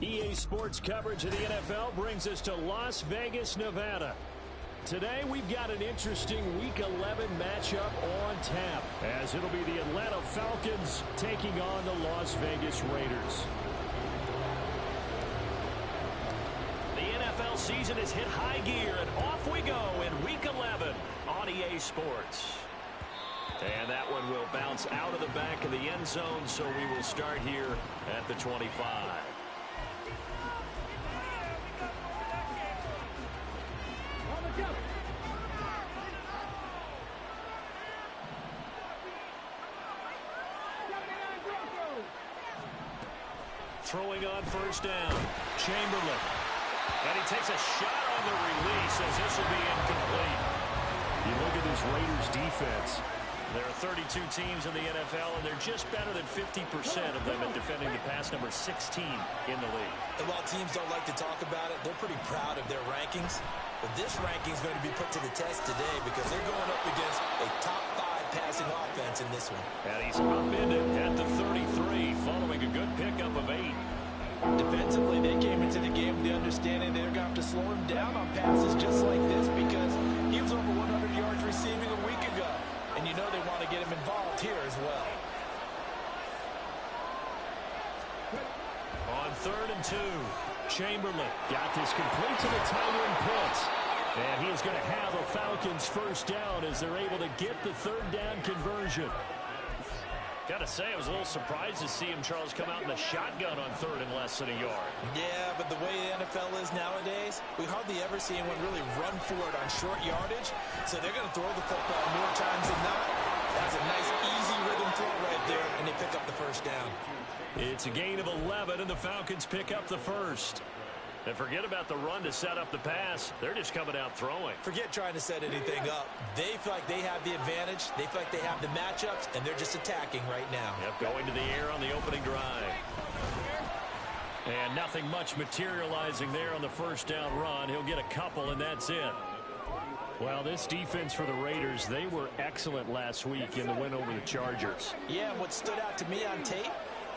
EA Sports coverage of the NFL brings us to Las Vegas, Nevada. Today, we've got an interesting Week 11 matchup on tap, as it'll be the Atlanta Falcons taking on the Las Vegas Raiders. The NFL season has hit high gear, and off we go in Week 11 on EA Sports. And that one will bounce out of the back of the end zone, so we will start here at the 25. Throwing on first down, Chamberlain. And he takes a shot on the release as this will be incomplete. You look at this Raiders defense. There are 32 teams in the NFL, and they're just better than 50% of them at defending the pass, number 16 in the league. And while teams don't like to talk about it, they're pretty proud of their rankings. But this ranking is going to be put to the test today because they're going up against a top 5 passing offense in this one. And he's upended at the 33 following a good pickup of 8. Defensively, they came into the game with the understanding they're going to have to slow him down on passes just like this because he was over 100 yards receiving a week ago. And you know they want to get him involved here as well. On 3rd and 2, Chamberlain got this complete to the tight end Pitts. And he's going to have a Falcons first down as they're able to get the 3rd down conversion. Got to say, I was a little surprised to see him, Charles, come out in the shotgun on 3rd and less than a yard. Yeah, but the way the NFL is nowadays, we hardly ever see anyone really run for it on short yardage. So they're going to throw the football more times than not. That's a nice, easy rhythm throw right there, and they pick up the first down. It's a gain of 11, and the Falcons pick up the first. And forget about the run to set up the pass. They're just coming out throwing. Forget trying to set anything up. They feel like they have the advantage. They feel like they have the matchups, and they're just attacking right now. Yep, going to the air on the opening drive. And nothing much materializing there on the first down run. He'll get a couple, and that's it. Well, this defense for the Raiders, they were excellent last week in the win over the Chargers. Yeah, and what stood out to me on tape,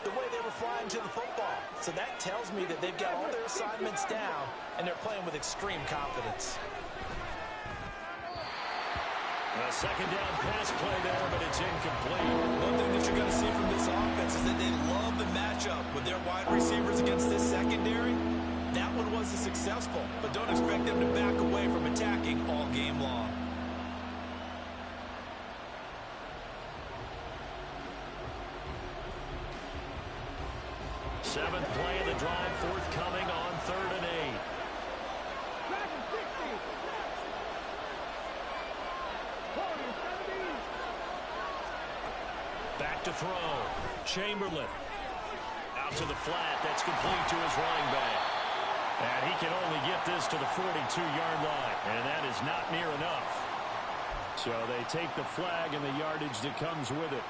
the way they were flying to the football. So that tells me that they've got all their assignments down, and they're playing with extreme confidence. A second down pass play there, but it's incomplete. One thing that you're going to see from this offense is that they love the matchup with their wide receivers against this secondary. That one wasn't successful, but don't expect them to back away from attacking all game long. Seventh play of the drive forthcoming on 3rd and 8. Back to throw. Chamberlain. Out to the flat. That's complete to his running back. And he can only get this to the 42-yard line. And that is not near enough. So they take the flag and the yardage that comes with it.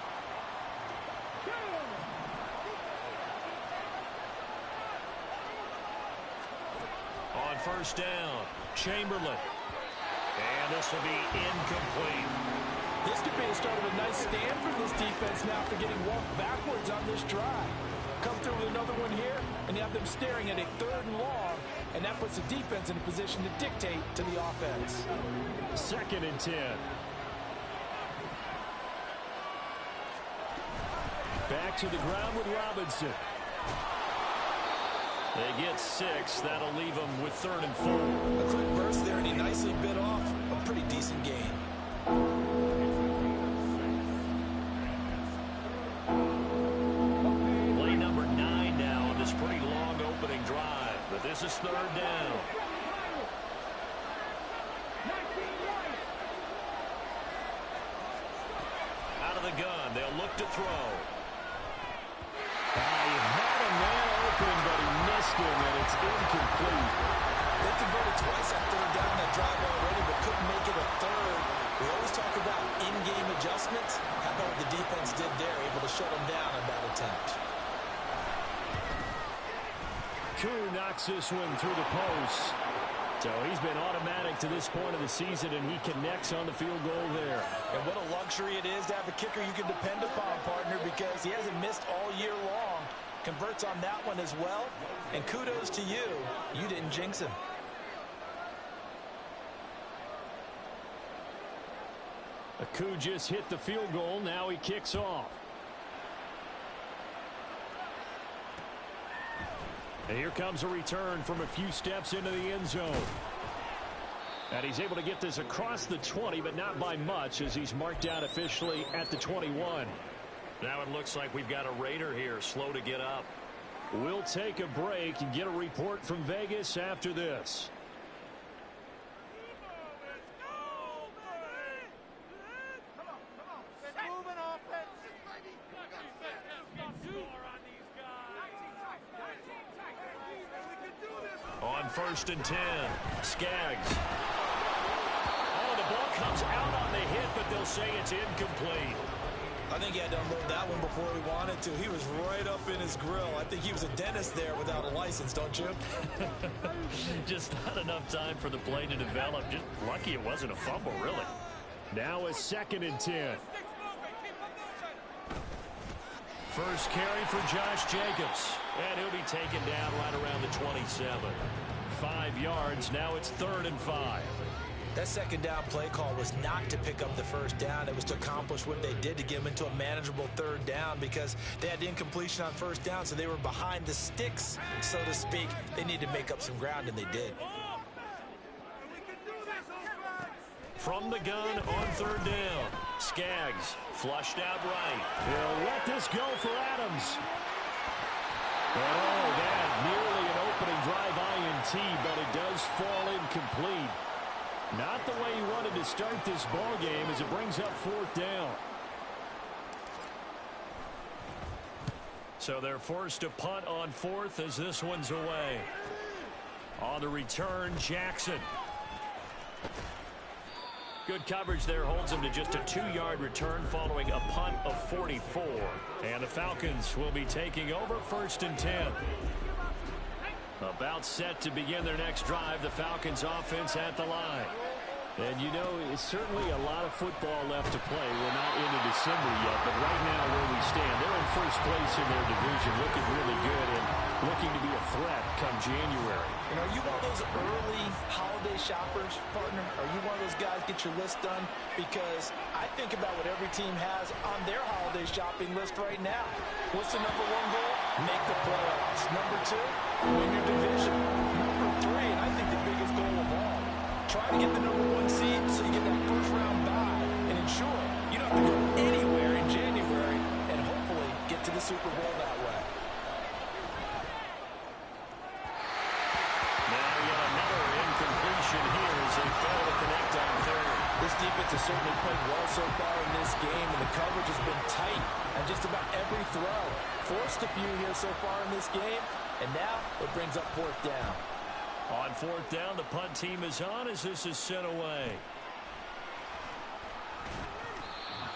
On first down, Chamberlain. And this will be incomplete. This could be the start of a nice stand for this defense now after getting walked backwards on this drive. Come through with another one here, and you have them staring at a 3rd and long, and that puts the defense in a position to dictate to the offense. 2nd and 10. Back to the ground with Robinson. They get 6. That'll leave them with 3rd and 4. A quick burst there, and he nicely bit off a pretty decent gain. Play number 9 now on this pretty long opening drive. But this is 3rd down. Out of the gun. They'll look to throw. He had a man open, but he missed him, and it's incomplete. They converted twice on 3rd down that drive already, but couldn't make it a 3rd. We always talk about in-game adjustments. How about what the defense did there, able to shut them down on that attempt. Koo knocks this one through the post. So he's been automatic to this point of the season, and he connects on the field goal there. And what a luxury it is to have a kicker you can depend upon, partner, because he hasn't missed all year long. converts on that one as well. And kudos to you. You didn't jinx him. Aku just hit the field goal. Now he kicks off. And here comes a return from a few steps into the end zone. And he's able to get this across the 20, but not by much, as he's marked down officially at the 21. Now it looks like we've got a Raider here, slow to get up. We'll take a break and get a report from Vegas after this. On 1st and 10, Skaggs. Oh, the ball comes out on the hit, but they'll say it's incomplete. I think he had to unload that one before he wanted to. He was right up in his grill. I think he was a dentist there without a license, don't you? Just not enough time for the play to develop. Just lucky it wasn't a fumble, really. Now a 2nd and 10. First carry for Josh Jacobs. And he'll be taken down right around the 27. 5 yards. Now it's 3rd and 5. That 2nd down play call was not to pick up the 1st down. It was to accomplish what they did, to get them into a manageable 3rd down, because they had incompletion on 1st down, so they were behind the sticks, so to speak. They needed to make up some ground, and they did. From the gun on 3rd down, Skaggs flushed out right. He'll let this go for Adams. Oh, that nearly an opening drive INT, but it does fall incomplete. Not the way he wanted to start this ball game, as it brings up 4th down. So they're forced to punt on 4th as this one's away. On the return, Jackson. Good coverage there, holds him to just a 2-yard return following a punt of 44. And the Falcons will be taking over 1st and 10. About set to begin their next drive, the Falcons offense at the line. And you know, it's certainly a lot of football left to play. We're not into December yet, but right now where we stand, they're in 1st place in their division, looking really good and looking to be a threat come January. And are you one of those early holiday shoppers, partner? Are you one of those guys get your list done? Because I think about what every team has on their holiday shopping list right now. What's the #1 goal? Make the playoffs. #2, win your division. #3, and I think the biggest goal of all, try to get the #1 seed so you get that 1st round bye and ensure you don't have to go anywhere in January and hopefully get to the Super Bowl that way. Now yet another incompletion here as they fail to connect on 3rd. This defense has certainly played well so far in this game, and the coverage has been tight on just about every throw. Forced a few here so far in this game, and now it brings up 4th down. On 4th down, the punt team is on as this is sent away.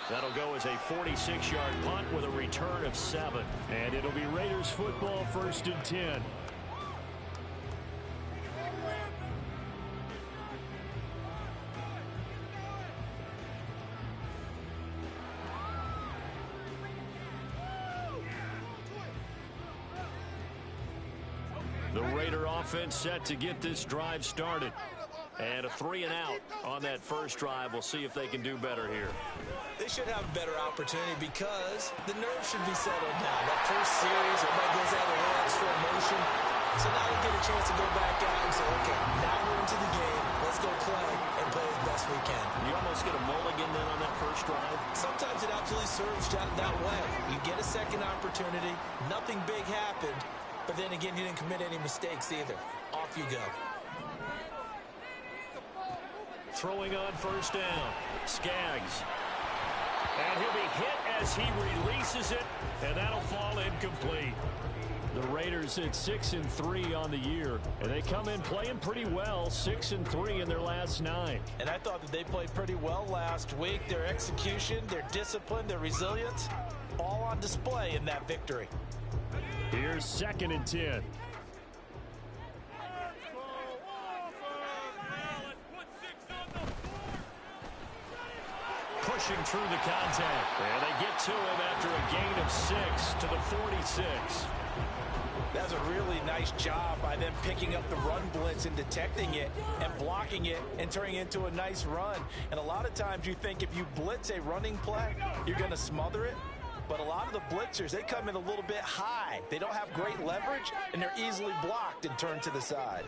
That'll go as a 46-yard punt with a return of 7. And it'll be Raiders football, 1st and 10. The Raider offense set to get this drive started. And a 3 and out on that 1st drive. We'll see if they can do better here. They should have a better opportunity because the nerves should be settled now. That 1st series, everybody goes out of relax for emotion. So now we get a chance to go back out and say, okay, now we're into the game. Let's go play and play as best we can. You almost get a mulligan then on that 1st drive. Sometimes it absolutely serves that way. You get a 2nd opportunity. Nothing big happened. But then again, you didn't commit any mistakes either. Off you go. Throwing on 1st down, Skaggs. And he'll be hit as he releases it, and that'll fall incomplete. The Raiders at 6-3 on the year, and they come in playing pretty well, 6-3 in their last 9. And I thought that they played pretty well last week. Their execution, their discipline, their resilience, all on display in that victory. Here's 2nd and 10. pushing through the contact. And they get to him after a gain of 6 to the 46. That's a really nice job by them picking up the run blitz and detecting it and blocking it and turning it into a nice run. And a lot of times you think if you blitz a running play, you're going to smother it. But a lot of the blitzers, they come in a little bit high. They don't have great leverage, and they're easily blocked and turned to the side.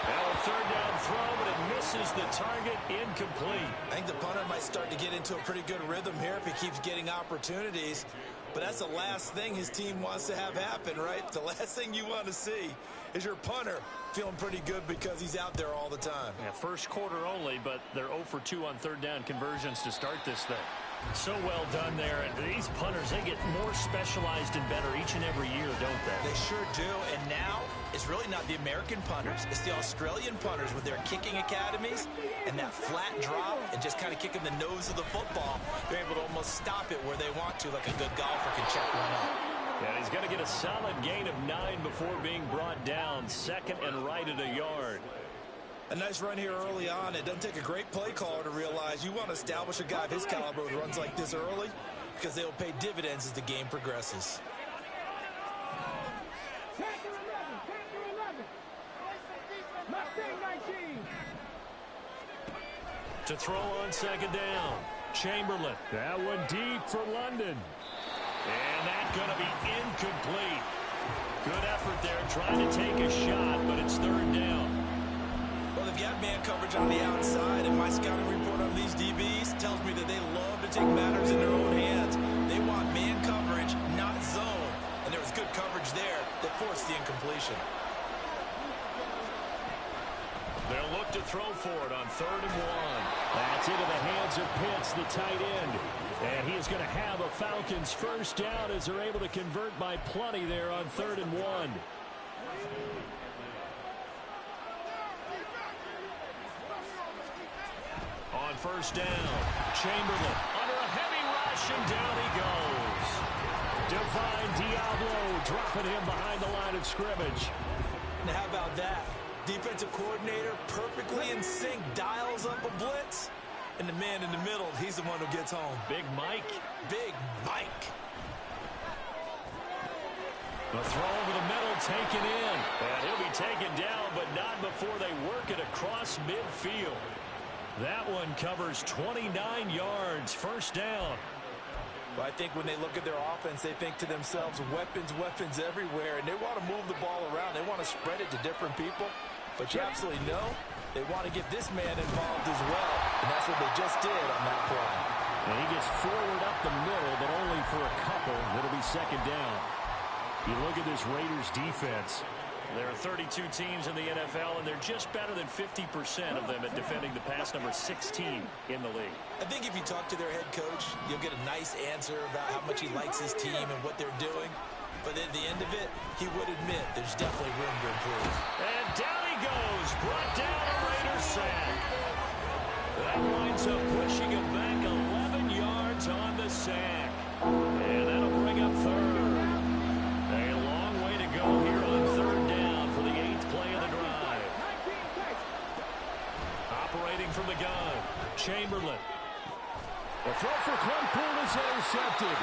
Now a third down throw, but it misses the target, incomplete. I think the punter might start to get into a pretty good rhythm here if he keeps getting opportunities. But that's the last thing his team wants to have happen, right? The last thing you want to see is your punter feeling pretty good because he's out there all the time. Yeah, first quarter only, but they're 0 for 2 on third down conversions to start this thing. So well done there. And these punters, they get more specialized and better each and every year, don't they? They sure do. And now it's really not the American punters. It's the Australian punters with their kicking academies and that flat drop and just kind of kicking the nose of the football. They're able to almost stop it where they want to, like a good golfer can check one up. And he's going to get a solid gain of 9 before being brought down. Second and right at a yard. A nice run here early on. It doesn't take a great play caller to realize you want to establish a guy of his caliber with runs like this early because they'll pay dividends as the game progresses. To throw on second down. Chamberlain. That one deep for London. And that's going to be incomplete. Good effort there trying to take a shot, but it's third down. Well, they've got man coverage on the outside, and my scouting report on these DBs tells me that they love to take matters in their own hands. They want man coverage, not zone. And there was good coverage there that forced the incompletion. They'll look to throw for it on third and 1. That's into the hands of Pitts, the tight end. And he is going to have a Falcons first down as they're able to convert by plenty there on third and 1. On first down, Chamberlain under a heavy rush, and down he goes. Divine Diablo dropping him behind the line of scrimmage. Now how about that? Defensive coordinator perfectly in sync, dials up a blitz, and the man in the middle, he's the one who gets home. Big Mike. Big Mike. The throw over the middle taken in. And he'll be taken down, but not before they work it across midfield. That one covers 29 yards, first down. Well, I think when they look at their offense, they think to themselves, weapons, weapons everywhere, and they want to move the ball around. They want to spread it to different people, but you absolutely know they want to get this man involved as well, and that's what they just did on that play. And he gets forward up the middle, but only for a couple. It'll be second down. You look at this Raiders defense. There are 32 teams in the NFL, and they're just better than 50% of them at defending the pass, number 16 in the league. I think if you talk to their head coach, you'll get a nice answer about how much he likes his team and what they're doing. But at the end of it, he would admit there's definitely room to improve. And down he goes, brought down a Raiders sack. That winds up pushing him back 11 yards on the sack. And that'll bring up third. A long way to go here on third down for the 8th play of the drive. Operating from the gun, Chamberlain. The throw for Claypool is intercepted.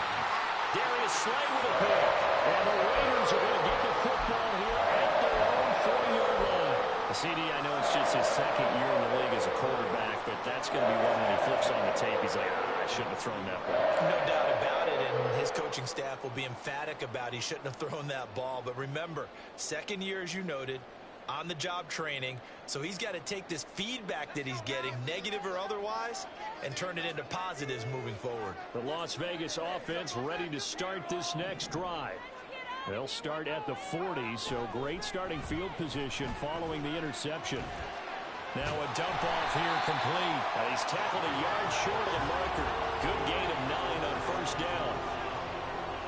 Darius Slay with a pick. And the Raiders are going to get the football here at their own 40-yard line. CD, I know it's just his second year in the league as a quarterback, but that's going to be one when he flips on the tape. He's like, I shouldn't have thrown that ball. No doubt about it, and his coaching staff will be emphatic about he shouldn't have thrown that ball. But remember, second year, as you noted, on-the-job training, so he's got to take this feedback that he's getting, negative or otherwise, and turn it into positives moving forward. The Las Vegas offense ready to start this next drive. They'll start at the 40, so great starting field position following the interception. Now a dump off here complete. He's tackled a yard short of the marker. Good gain of 9 on first down.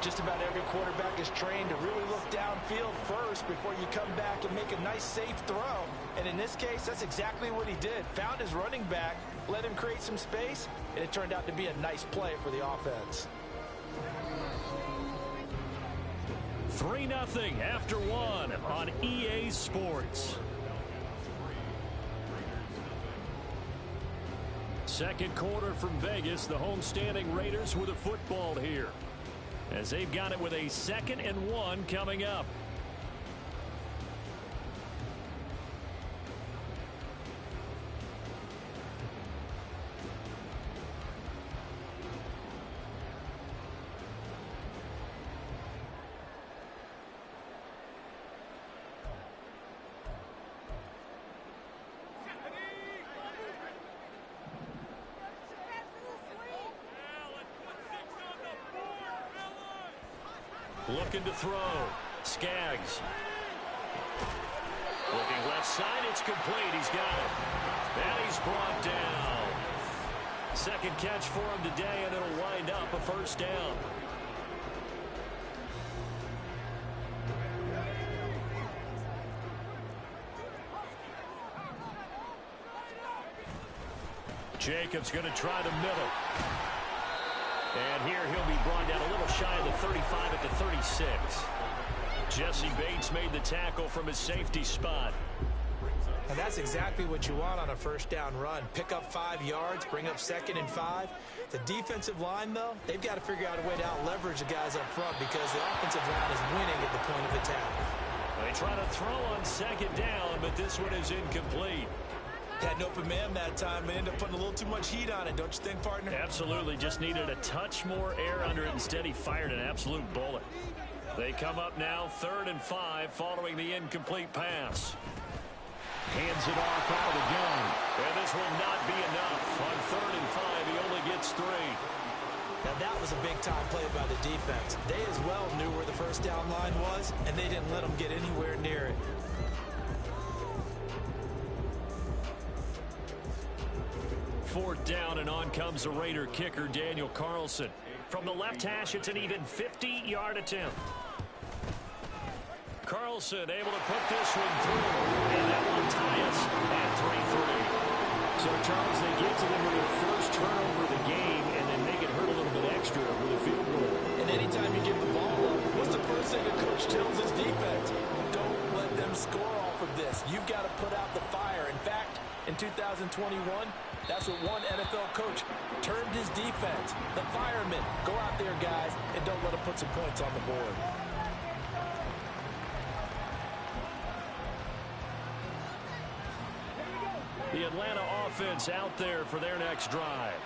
Just about every quarterback is trained to really look downfield first before you come back and make a nice, safe throw. And in this case, that's exactly what he did. Found his running back, let him create some space, and it turned out to be a nice play for the offense. 3-0 after 1 on EA Sports. Second quarter from Vegas. The homestanding Raiders with a football here, as they've got it with a 2nd and 1 coming up. Looking to throw. Skaggs. Looking left side. It's complete. He's got it. And he's brought down. Second catch for him today, and it'll wind up a first down. Jacobs going to try the middle. And here he'll be brought down a little shy of the 35 at the 36. Jesse Bates made the tackle from his safety spot. And that's exactly what you want on a first down run. Pick up 5 yards, bring up 2nd and 5. The defensive line, though, they've got to figure out a way to out-leverage the guys up front because the offensive line is winning at the point of attack. They try to throw on 2nd down, but this one is incomplete. Had an open man that time and ended up putting a little too much heat on it, don't you think, partner? Absolutely. Just needed a touch more air under it. Instead, he fired an absolute bullet. They come up now 3rd and 5 following the incomplete pass. Hands it off out of the gun. And this will not be enough. On 3rd and 5, he only gets 3. Now, that was a big-time play by the defense. They as well knew where the first down line was, and they didn't let them get anywhere near it. 4th down, and on comes the Raider kicker, Daniel Carlson. From the left hash, it's an even 50-yard attempt. Carlson able to put this one through, and that will tie us at 3-3. So, Charles, they get to them with their first turnover of the game and then make it hurt a little bit extra with a field goal. And anytime you give the ball up, what's the first thing the coach tells his defense? Don't let them score off of this. You've got to put out the fire. In fact, in 2021, that's what one NFL coach termed his defense. The firemen. Go out there, guys, and don't let them put some points on the board. The Atlanta offense out there for their next drive.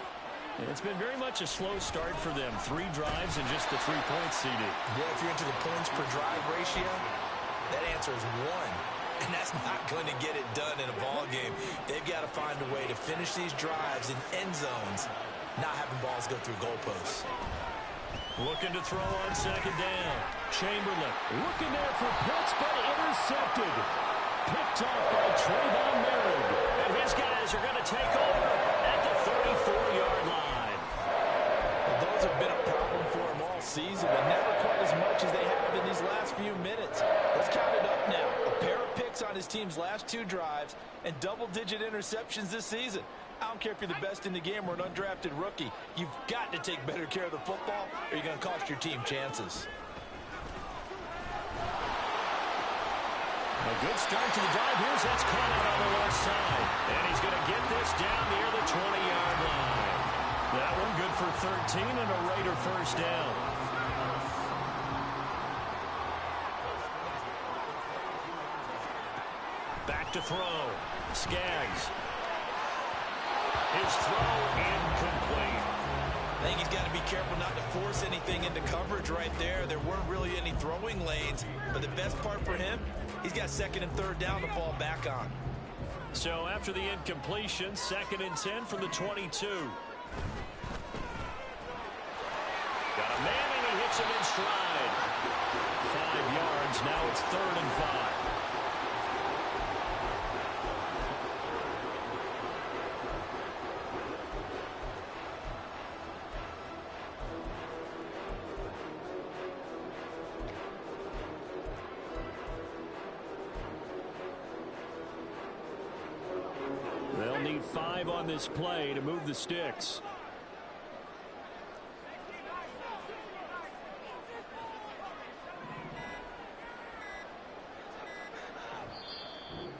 And it's been very much a slow start for them. 3 drives and just the 3 points CD. Yeah, if you're into the points per drive ratio, that answer is 1. And that's not going to get it done in a ball game. They've got to find a way to finish these drives in end zones, not having balls go through goalposts. Looking to throw on 2nd down. Chamberlain looking there for Pitts, but intercepted. Picked off by Trayvon Merritt. And his guys are going to take over at the 34-yard line. Well, those have been a problem for him all season, but never quite as much as they have in these last few minutes. Let's count it up now. A pair of picks on his team's last 2 drives and double-digit interceptions this season. I don't care if you're the best in the game or an undrafted rookie. You've got to take better care of the football or you're going to cost your team chances. A good start to the drive. Here's that's caught out on the left side. And he's going to get this down near the 20-yard line. That one good for 13 and a Raider first down. Back to throw. Skaggs. His throw incomplete. I think he's got to be careful not to force anything into coverage right there. There weren't really any throwing lanes, but the best part for him, he's got 2nd and 3rd down to fall back on. So after the incompletion, 2nd and 10 from the 22. Got a man and he hits him in stride. 5 yards, now it's 3rd and 5. They'll need 5 on this play to move the sticks.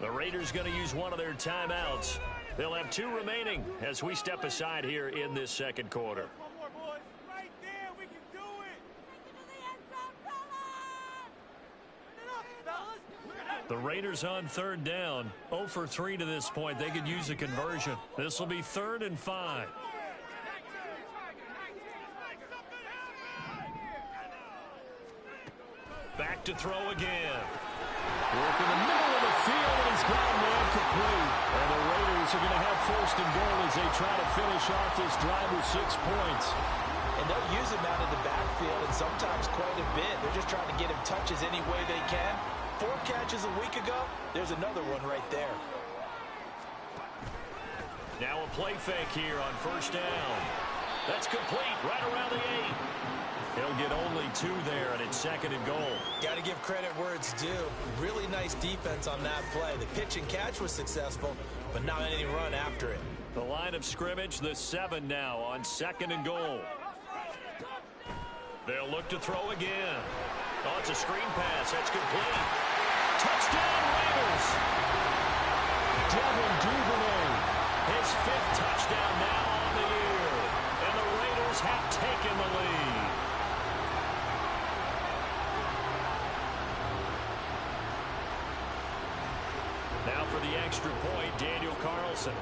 The Raiders going to use one of their timeouts. They'll have 2 remaining as we step aside here in this second quarter. Right there, we can do it. The Raiders on 3rd down. 0 for 3 to this point. They could use a conversion. This will be 3rd and 5. Back to throw again. Work in the middle of the field, and he's ground man complete. And the Raiders are going to have 1st and goal as they try to finish off this drive with 6 points. And they'll use him out of the backfield, and sometimes quite a bit. They're just trying to get him touches any way they can. 4 catches a week ago. There's another one right there. Now a play fake here on 1st down. That's complete right around the 8. He'll get only 2 there, and it's 2nd and goal. Got to give credit where it's due. Really nice defense on that play. The pitch and catch was successful, but not any run after it. The line of scrimmage, the 7 now on 2nd and goal. They'll look to throw again. Oh, it's a screen pass. That's complete. Touchdown, Raiders! Devin Duvernay, his 5th touchdown now on the year. And the Raiders have taken the lead. Now for the extra point, Daniel Carlson.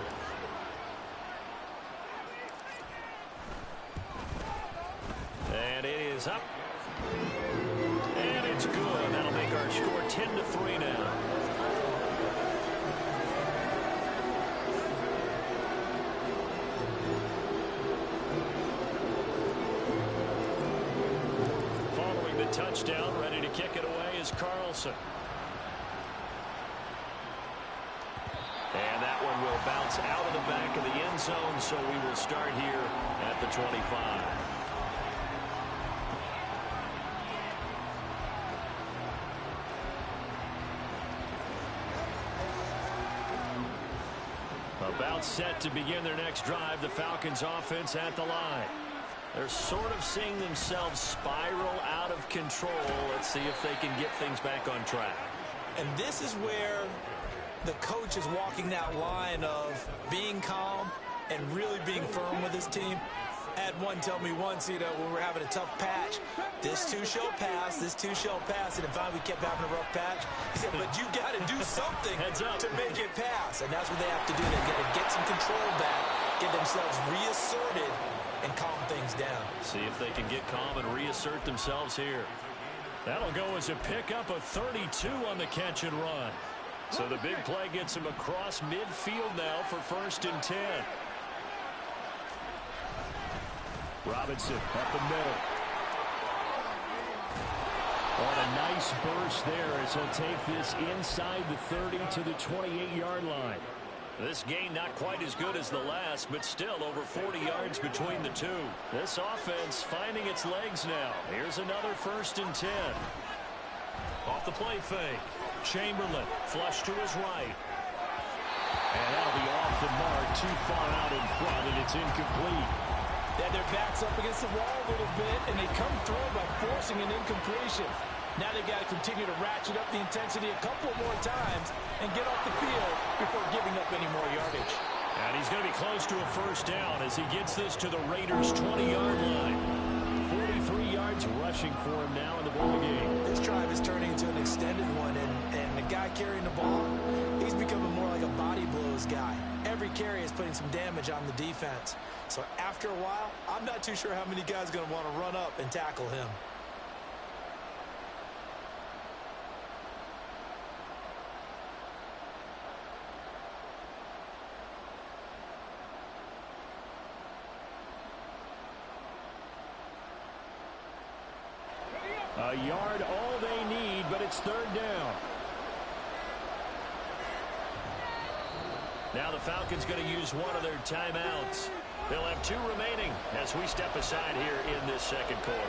And it is up. And it's good. That'll make our score 10-3 now. Following the touchdown, ready to kick it away is Carlson. And that one will bounce out of the back of the end zone, so we will start here at the 25. About set to begin their next drive, the Falcons offense at the line. They're sort of seeing themselves spiral out of control. Let's see if they can get things back on track. And this is where the coach is walking that line of being calm and really being firm with his team. I had one tell me once, when we're having a tough patch, this too shall pass, this too shall pass, and finally we kept having a rough patch. He said, but you got to do something to make it pass, and that's what they have to do. They got to get some control back, get themselves reasserted, and calm things down. See if they can get calm and reassert themselves here. That'll go as a pickup of 32 on the catch and run. So the big play gets him across midfield now for 1st and 10. Robinson up the middle. On a nice burst there as he'll take this inside the 30 to the 28-yard line. This gain not quite as good as the last, but still over 40 yards between the two. This offense finding its legs now. Here's another 1st and 10. Off the play fake. Chamberlain flush to his right. And that'll be off the mark, too far out in front, and it's incomplete. They had their backs up against the wall a little bit, and they come through by forcing an incompletion. Now they've got to continue to ratchet up the intensity a couple more times and get off the field before giving up any more yardage. And he's going to be close to a 1st down as he gets this to the Raiders' 20-yard line. 43 yards rushing for him now in the ball game. This drive is turning into an extended one, and the guy carrying the ball, he's becoming more like a body blows guy. Every carry is putting some damage on the defense. So after a while, I'm not too sure how many guys are going to want to run up and tackle him. A yard all they need, but it's 3rd down. Now the Falcons going to use one of their timeouts. They'll have 2 remaining as we step aside here in this second quarter.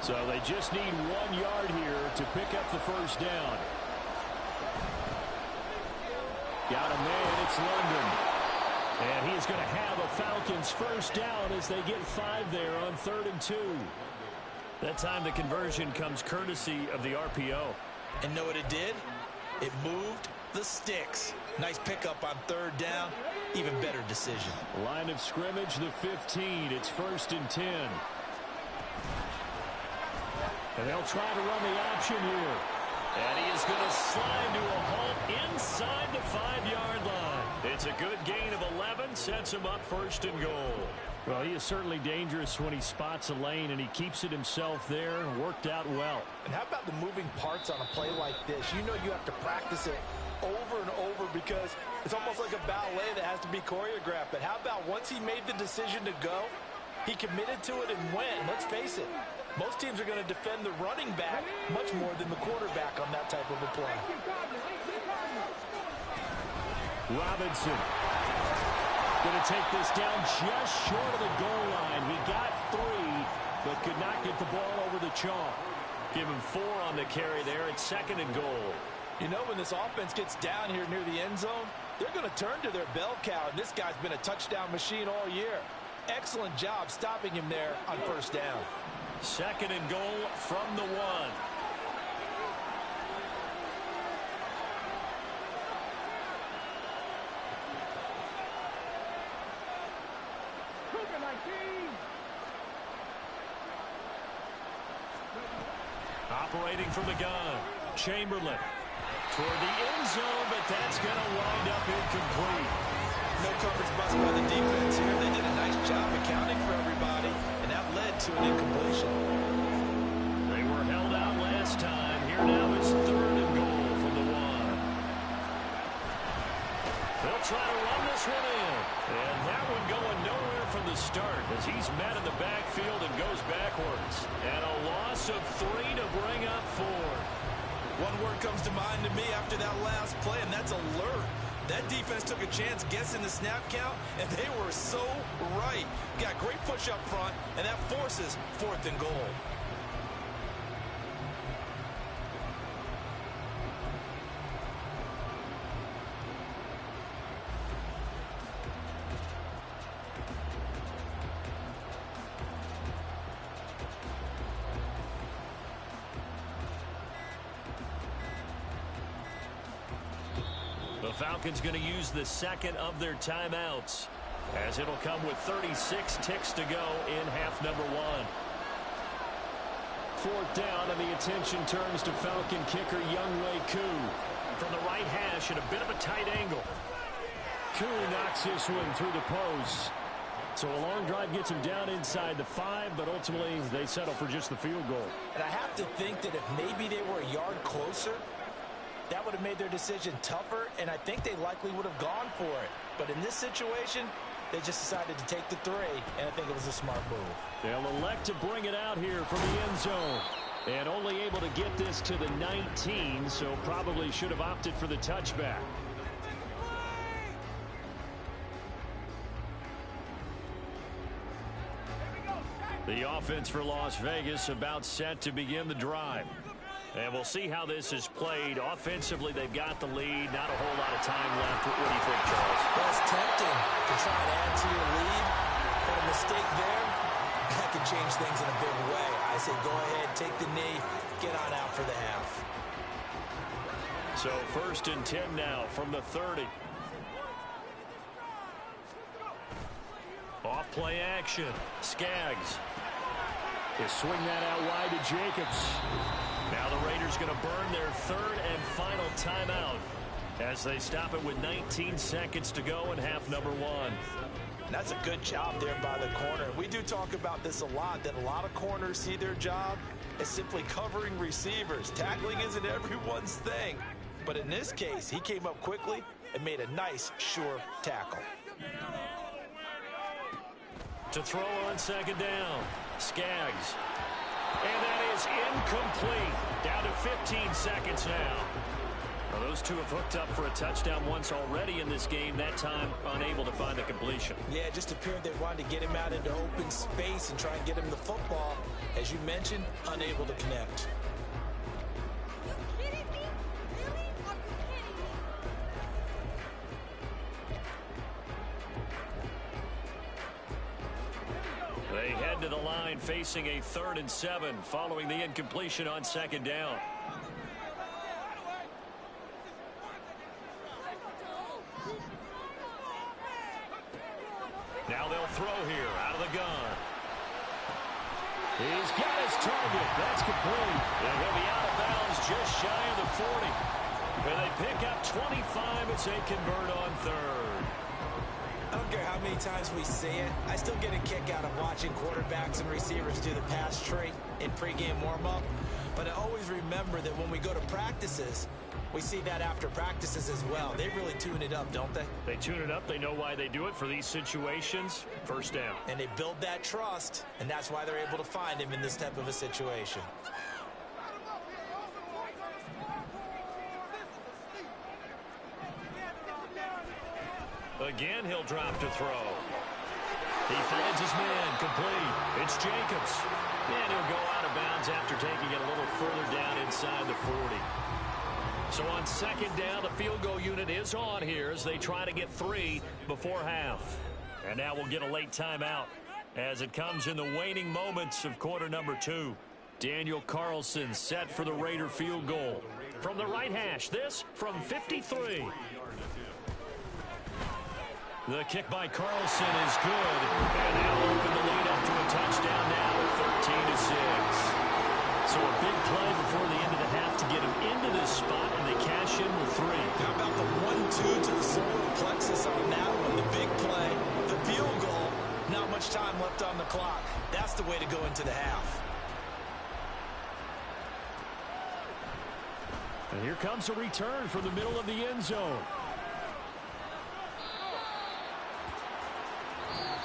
So they just need 1 yard here to pick up the 1st down. Got a man. It's London. And he's going to have a Falcons first down as they get 5 there on 3rd and 2. That time the conversion comes courtesy of the RPO. And know what it did? It moved the sticks. Nice pickup on 3rd down. Even better decision. Line of scrimmage, the 15. It's 1st and 10. And they'll try to run the option here. And he is going to slide to a halt inside the 5-yard line. It's a good gain of 11. Sets him up 1st and goal. Well, he is certainly dangerous when he spots a lane, and he keeps it himself there. Worked out well. And how about the moving parts on a play like this? You know you have to practice it over and over because it's almost like a ballet that has to be choreographed. But how about once he made the decision to go, he committed to it and went. Let's face it, most teams are going to defend the running back much more than the quarterback on that type of a play. Robinson going to take this down just short of the goal line. He got 3, but could not get the ball over the chalk. Give him 4 on the carry there. It's 2nd and goal. You know, when this offense gets down here near the end zone, they're going to turn to their bell cow, and this guy's been a touchdown machine all year. Excellent job stopping him there on 1st down. 2nd and goal from the 1. Operating from the gun, Chamberlain toward the end zone, but that's going to wind up incomplete. No coverage bust by the defense here. They did a nice job accounting for everybody, and that led to an incompletion. They were held out last time. Here now is 3rd and goal from the 1. They'll try to run this one in. And that one going nowhere from the start as he's met in the backfield and goes backwards. And a loss of 3 to bring up 4. One word comes to mind to me after that last play, and that's alert. That defense took a chance guessing the snap count, and they were so right. Got great push up front, and that forces 4th and goal. The Falcons going to use the 2nd of their timeouts as it'll come with 36 ticks to go in half number 1. 4th down, and the attention turns to Falcon kicker Younghoe Koo from the right hash at a bit of a tight angle. Koo knocks this one through the post. So a long drive gets him down inside the 5, but ultimately they settle for just the field goal. And I have to think that if maybe they were a yard closer, that would have made their decision tougher, and I think they likely would have gone for it. But in this situation, they just decided to take the 3, and I think it was a smart move. They'll elect to bring it out here from the end zone. And only able to get this to the 19, so probably should have opted for the touchback. The offense for Las Vegas about set to begin the drive. And we'll see how this is played. Offensively, they've got the lead. Not a whole lot of time left. What do you think, Charles? Well, it's tempting to try and add to your lead, but a mistake there, that can change things in a big way. I say go ahead, take the knee, get on out for the half. So 1st and 10 now from the 30. Off play action. Skaggs. They swing that out wide to Jacobs. Now the Raiders going to burn their 3rd and final timeout as they stop it with 19 seconds to go in half number 1. That's a good job there by the corner. We do talk about this a lot, that a lot of corners see their job as simply covering receivers. Tackling isn't everyone's thing. But in this case, he came up quickly and made a nice, sure tackle. To throw on 2nd down, Skaggs. And that is incomplete. Down to 15 seconds now. Well, those two have hooked up for a touchdown once already in this game. That time unable to find the completion. Yeah, it just appeared they wanted to get him out into open space and try and get him the football. As you mentioned, unable to connect. They head to the line facing a 3rd and 7 following the incompletion on 2nd down. Now they'll throw here out of the gun. He's got his target. That's complete. And he'll be out of bounds just shy of the 40. And they pick up 25 as they convert on 3rd. I don't care how many times we see it. I still get a kick out of watching quarterbacks and receivers do the pass tree in pregame warm-up. But I always remember that when we go to practices, we see that after practices as well. They really tune it up, don't they? They tune it up. They know why they do it for these situations. 1st down. And they build that trust, and that's why they're able to find him in this type of a situation. Again, he'll drop to throw. He finds his man, complete. It's Jacobs. And he'll go out of bounds after taking it a little further down inside the 40. So on 2nd down, the field goal unit is on here as they try to get 3 before half. And now we'll get a late timeout as it comes in the waning moments of quarter number 2. Daniel Carlson set for the Raider field goal. From the right hash, this from 53. The kick by Carlson is good. And they'll open the lead up to a touchdown now at 13-6. So a big play before the end of the half to get him into this spot, and they cash in with 3. How about the 1-2 to the solar plexus on that one? The big play, the field goal, not much time left on the clock. That's the way to go into the half. And here comes a return from the middle of the end zone.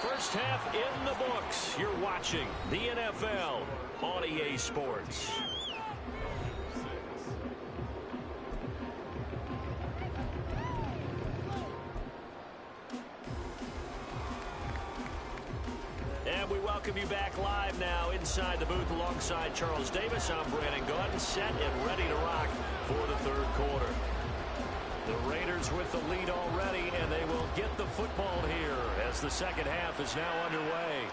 First half in the books. You're watching the NFL on EA Sports. And we welcome you back live now inside the booth alongside Charles Davis. I'm Brandon Gaudin, set and ready to rock for the 3rd quarter. The Raiders with the lead already, and they will get the football here as the 2nd half is now underway.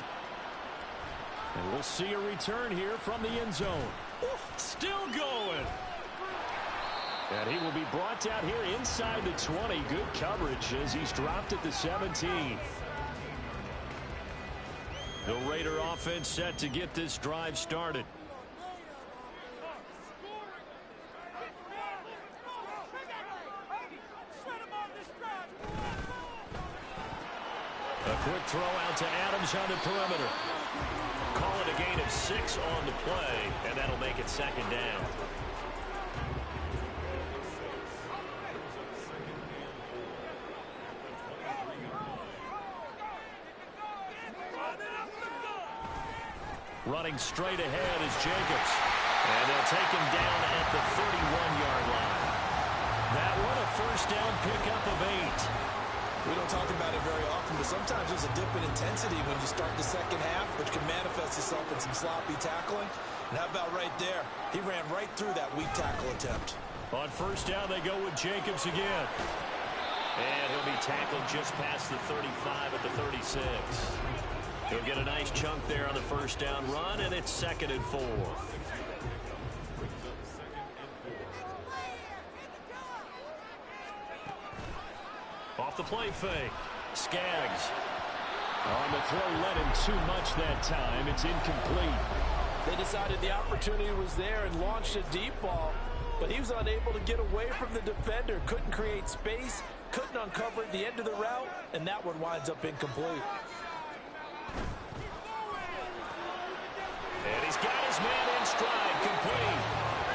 And we'll see a return here from the end zone. Still going. And he will be brought down here inside the 20. Good coverage as he's dropped at the 17. The Raider offense set to get this drive started. A quick throw out to Adams on the perimeter. Call it a gain of 6 on the play, and that'll make it 2nd down. Running straight ahead is Jacobs. And they'll take him down at the 31-yard line. That one a 1st down pickup of 8. We don't talk about it very often, but sometimes there's a dip in intensity when you start the 2nd half, which can manifest itself in some sloppy tackling. And how about right there? He ran right through that weak tackle attempt. On 1st down, they go with Jacobs again. And he'll be tackled just past the 35 at the 36. He'll get a nice chunk there on the 1st down run, and it's 2nd and 4. Off the play fake. Skaggs. On the throw, let him too much that time. It's incomplete. They decided the opportunity was there and launched a deep ball, but he was unable to get away from the defender. Couldn't create space, couldn't uncover the end of the route, and that one winds up incomplete. And he's got his man in stride, complete.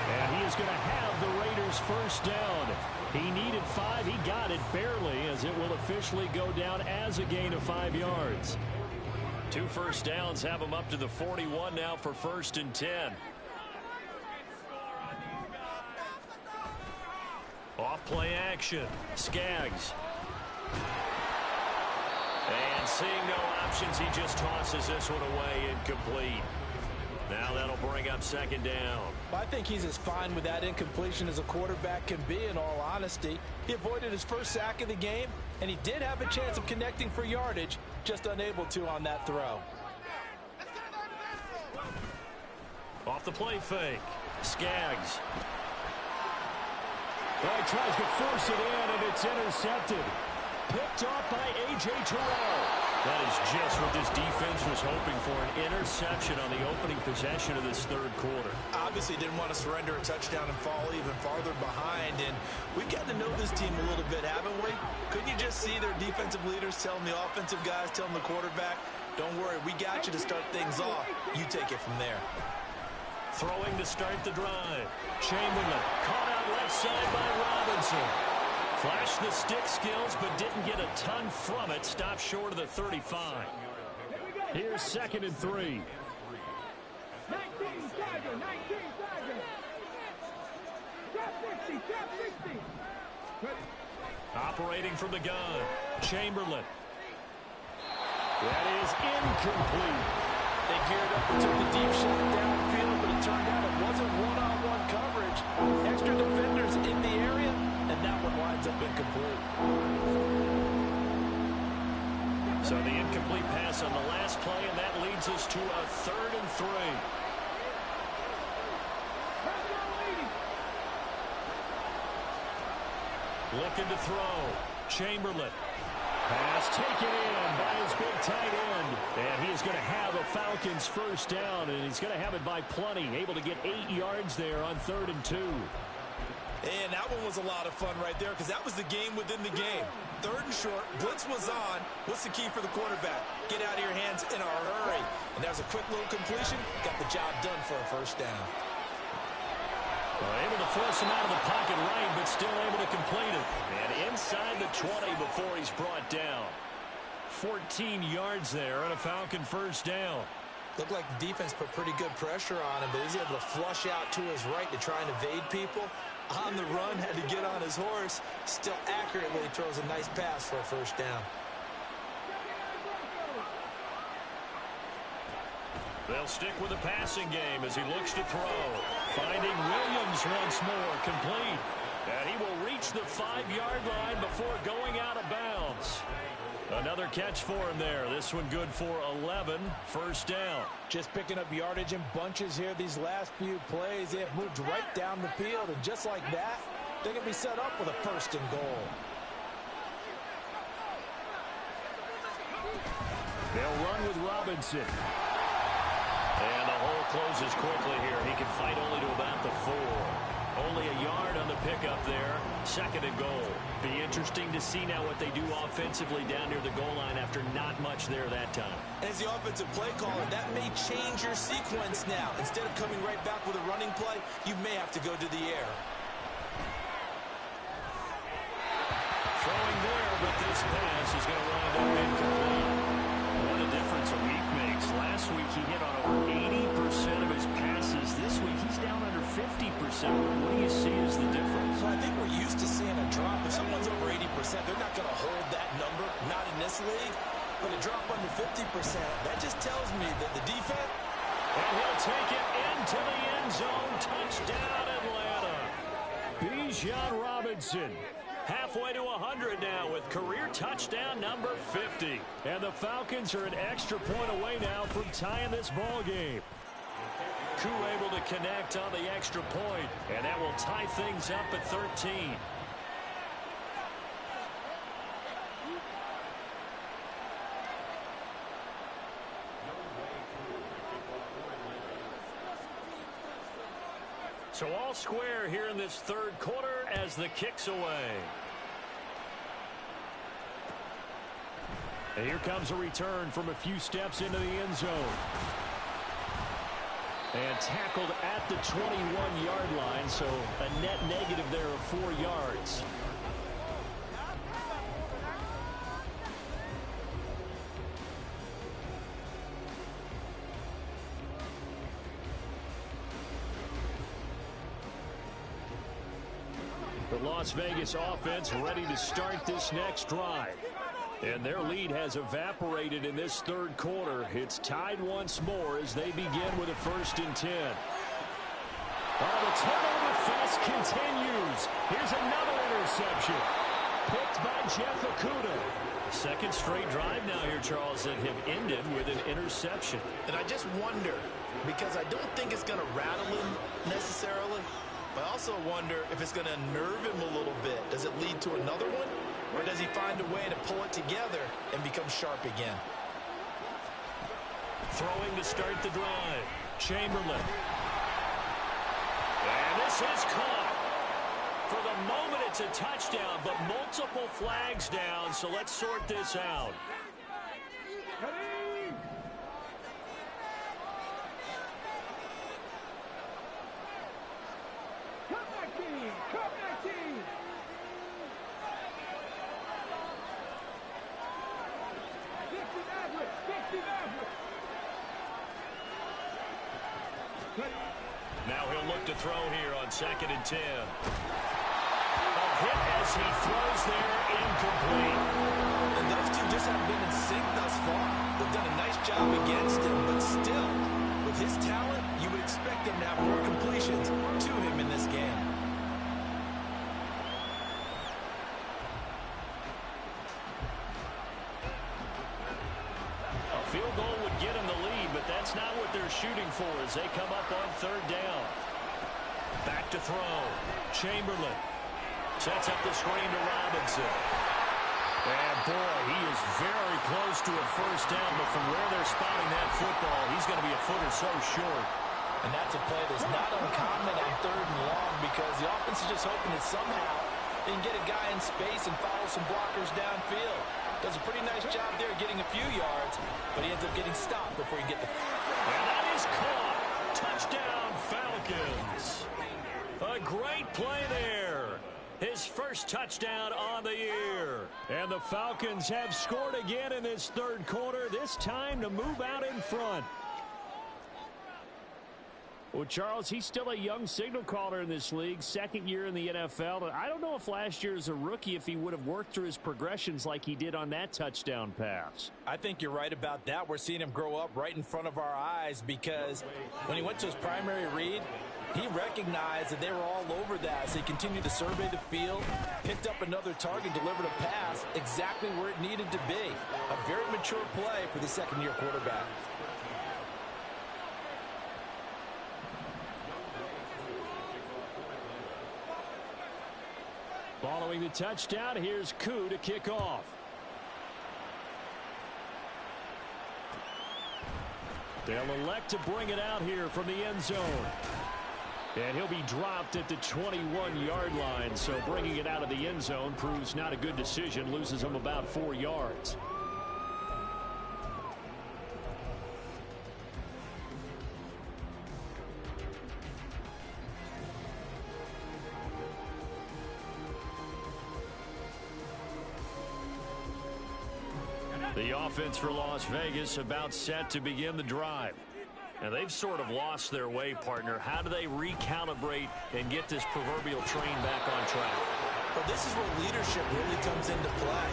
And he is going to have the Raiders' 1st down. He needed 5. He got it barely, as it will officially go down as a gain of 5 yards. 2 1st downs have him up to the 41 now for 1st and 10. Off play action. Skaggs. And seeing no options, he just tosses this one away, incomplete. Now that'll bring up 2nd down. I think he's as fine with that incompletion as a quarterback can be, in all honesty. He avoided his 1st sack of the game, and he did have a chance of connecting for yardage, just unable to on that throw. Off the play fake. Skaggs. Well, he tries to force it in, and it's intercepted. Picked off by A.J. Terrell. That is just what this defense was hoping for, an interception on the opening possession of this third quarter. Obviously didn't want to surrender a touchdown and fall even farther behind, and we've got to know this team a little bit, haven't we? Couldn't you just see their defensive leaders telling the offensive guys, telling the quarterback, don't worry, we got you to start things off. You take it from there. Throwing to start the drive. Chamberlain caught out left side by Robinson. Flashed the stick skills, but didn't get a ton from it. Stopped short of the 35. Here's 2nd and 3. 19 Tiger, 19 Tiger. Trap 60, trap 60. Operating from the gun. Chamberlain. That is incomplete. They geared up and took the deep shot downfield, but it turned out it wasn't one-on-one coverage. Extra defenders in the area, and that one winds up incomplete. So the incomplete pass on the last play, and that leads us to a 3rd and 3. Looking to throw. Chamberlain. Pass taken in by his big tight end. And he is going to have a Falcons first down, and he's going to have it by plenty. Able to get 8 yards there on 3rd and 2. And that one was a lot of fun right there because that was the game within the game. 3rd and short, blitz was on. What's the key for the quarterback? Get out of your hands in a hurry. And that was a quick little completion. Got the job done for a first down. Well, able to force him out of the pocket right, but still able to complete it. And inside the 20 before he's brought down. 14 yards there and a Falcon first down. Looked like the defense put pretty good pressure on him, but he's able to flush out to his right to try and evade people. On the run, had to get on his horse. Still accurately throws a nice pass for a first down. They'll stick with the passing game as he looks to throw. Finding Williams once more, complete. And he will reach the 5-yard line before going out of bounds. Another catch for him there. This one good for 11. First down. Just picking up yardage in bunches here these last few plays. They have moved right down the field, and just like that, they're going to be set up with a 1st and goal. They'll run with Robinson. And the hole closes quickly here. He can fight only to about the 4. Only a yard on the pickup there. 2nd and goal. Be interesting to see now what they do offensively down near the goal line after not much there that time. As the offensive play caller, that may change your sequence now. Instead of coming right back with a running play, you may have to go to the air. Throwing there, but this pass is going to wind up incomplete. What a difference a week makes. Last week he hit on over 80% of his passes. This week he's down under 50%. What do you see as the difference? Well, I think we're used to seeing a drop. If someone's over 80%, they're not going to hold that number, not in this league. But a drop under 50%, that just tells me that the defense... And he'll take it into the end zone. Touchdown, Atlanta. Bijan Robinson. Halfway to 100 now with career touchdown number 50. And the Falcons are an extra point away now from tying this ball game. Koo able to connect on the extra point, and that will tie things up at 13. So all square here in this third quarter as the kick's away. And here comes a return from a few steps into the end zone. And tackled at the 21-yard line, so a net negative there of 4 yards. The Las Vegas offense ready to start this next drive. And their lead has evaporated in this third quarter. It's tied once more as they begin with a 1st and 10. Oh, the turnover fest continues. Here's another interception. Picked by Jeff Okudah. Second straight drive now here, Charles, that have ended with an interception. And I just wonder, because I don't think it's going to rattle him necessarily, but I also wonder if it's going to unnerve him a little bit. Does it lead to another one? Or does he find a way to pull it together and become sharp again? Throwing to start the drive. Chamberlain. And this is caught. For the moment, it's a touchdown, but multiple flags down, so let's sort this out. Ready? Come back team! Come back team! Now he'll look to throw here on 2nd and 10. A hit as he throws there, incomplete. And those two just haven't been in sync thus far. They've done a nice job against him, but still, with his talent, you would expect him to have more completions to him in this game. A field goal would get him the lead, but that's not what they're shooting for as they come up on 3rd down. Back to throw. Chamberlain sets up the screen to Robinson. And boy, he is very close to a first down, but from where they're spotting that football, he's going to be a foot or so short. And that's a play that's not uncommon on 3rd and long because the offense is just hoping that somehow they can get a guy in space and follow some blockers downfield. Does a pretty nice job there getting a few yards, but he ends up getting stopped before he gets the... And that is caught. Touchdown, Falcons. A great play there. His first touchdown on the year. And the Falcons have scored again in this 3rd quarter, this time to move out in front. Well, Charles, he's still a young signal caller in this league, 2nd year in the NFL. I don't know if last year as a rookie, if he would have worked through his progressions like he did on that touchdown pass. I think you're right about that. We're seeing him grow up right in front of our eyes because when he went to his primary read, he recognized that they were all over that. So he continued to survey the field, picked up another target, delivered a pass exactly where it needed to be. A very mature play for the 2nd-year quarterback. Following the touchdown, here's Koo to kick off. They'll elect to bring it out here from the end zone. And he'll be dropped at the 21-yard line, so bringing it out of the end zone proves not a good decision, loses him about 4 yards. The offense for Las Vegas about set to begin the drive. And they've sort of lost their way, partner. How do they recalibrate and get this proverbial train back on track? Well, this is where leadership really comes into play.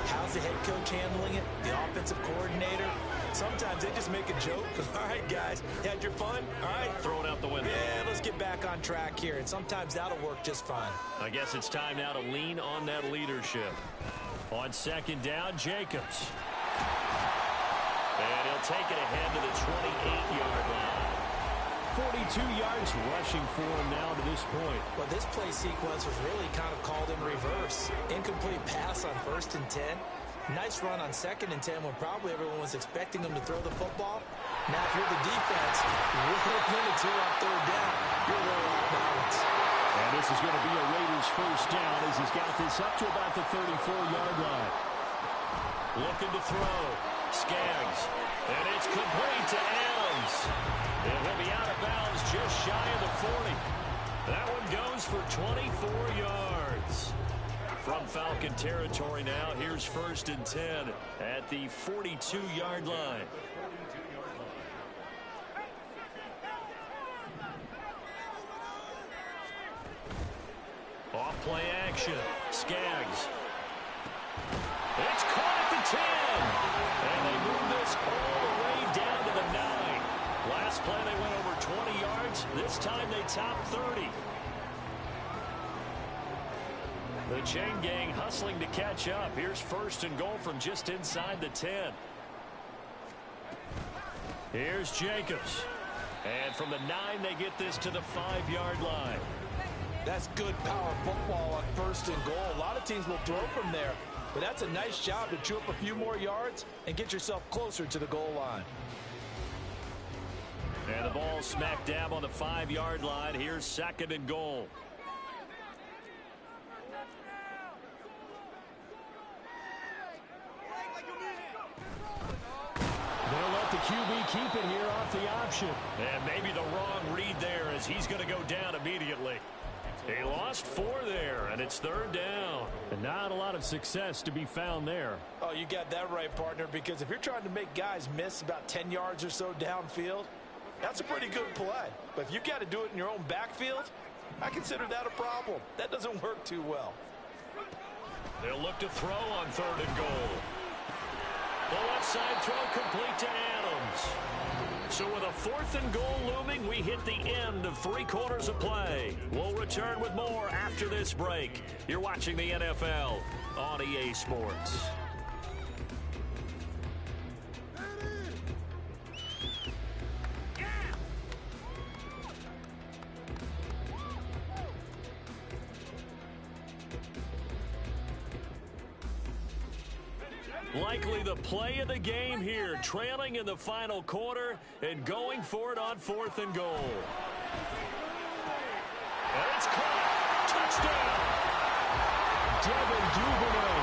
How's the head coach handling it? The offensive coordinator? Sometimes they just make a joke. All right, guys, you had your fun? All right. Throw it out the window. Yeah, let's get back on track here. And sometimes that'll work just fine. I guess it's time now to lean on that leadership. On 2nd down, Jacobs. And he'll take it ahead to the 28-yard line. 42 yards rushing for him now to this point. Well, this play sequence was really kind of called in reverse. Incomplete pass on 1st and 10. Nice run on 2nd and 10 when probably everyone was expecting him to throw the football. Now, if you're the defense, with minutes here on 3rd down, you're a little off balance. And this is going to be a Raiders first down as he's got this up to about the 34-yard line. Looking to throw. Skaggs. And it's complete to Adams. And he'll be out of bounds just shy of the 40. That one goes for 24 yards. From Falcon territory now, here's 1st and 10 at the 42-yard line. Off play action. Skaggs. It's caught at the 10. And they move this all the way down to the 9. Last play they went over 20 yards. This time they topped 30. The chain gang hustling to catch up. Here's 1st and goal from just inside the 10. Here's Jacobs. And from the 9, they get this to the 5-yard line. That's good power football on 1st and goal. A lot of teams will throw from there, but that's a nice job to chew up a few more yards and get yourself closer to the goal line. And the ball smack dab on the 5-yard line. Here's 2nd and goal. They'll let the QB keep it here off the option. And maybe the wrong read there as he's going to go down immediately. He lost 4 there, and it's 3rd down. And not a lot of success to be found there. Oh, you got that right, partner, because if you're trying to make guys miss about 10 yards or so downfield, that's a pretty good play. But if you got to do it in your own backfield, I consider that a problem. That doesn't work too well. They'll look to throw on 3rd and goal. The left side throw complete to Adams. So with a 4th and goal looming, we hit the end of 3 quarters of play. We'll return with more after this break. You're watching the NFL on EA Sports. Likely the play of the game here, trailing in the final quarter and going for it on 4th and goal. And it's caught. Touchdown. Devin Duvernay.